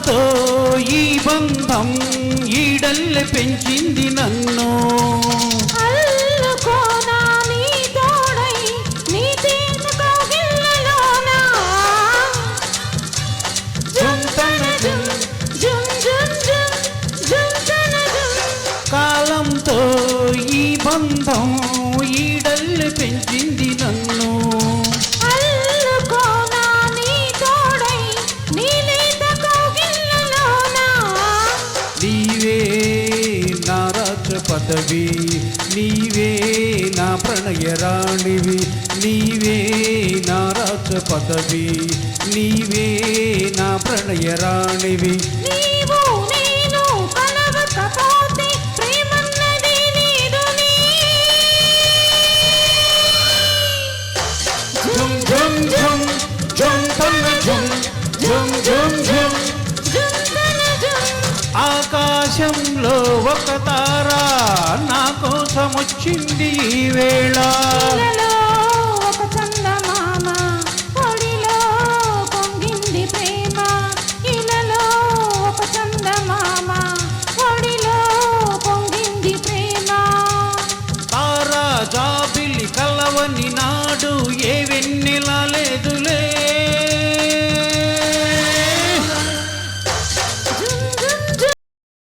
కాలంతో ఈ బంధం ఈడల్లె పెంచింది నన్ను. అల్లుకోనా నీ తోడై నీ తేన కౌగిళ్ళలోనా. జుమ్ తన జుమ్ జుమ్ జుమ్ జుమ్ జుమ్ తన జుమ్. కాలంతో ఈ బంధం ఈడల్లె పెంచింది నన్ను. అల్లుకోనా నీ తోడై నీ లేత కౌగిళ్ళలోనా. నీవే నా రాజ పదవి, నీవే నా ప్రణయ రాణివి. నీవే నా రాజ పదవి, నీవే నా ప్రణయ రాణివి. నీవు నేను కలవకపోతే ప్రేమన్నది నీదుని. జుమ్ జుమ్ జుమ్ జుమ్ తన్న జుమ్ జుమ్ జుమ్ జుమ్. జుమ్ తన జుమ్. ఆకాశంలో ఒక తార నా కోసం వచ్చింది ఈ వేళ. ఇలలో ఒక చందమామ ఒడిలో పొంగింది ప్రేమ. ఇలలో ఒక చందమామ ఒడిలో పొంగింది ప్రేమ. తారా జాబిలి కలవని నాడు ఏ వెన్నెల లేదు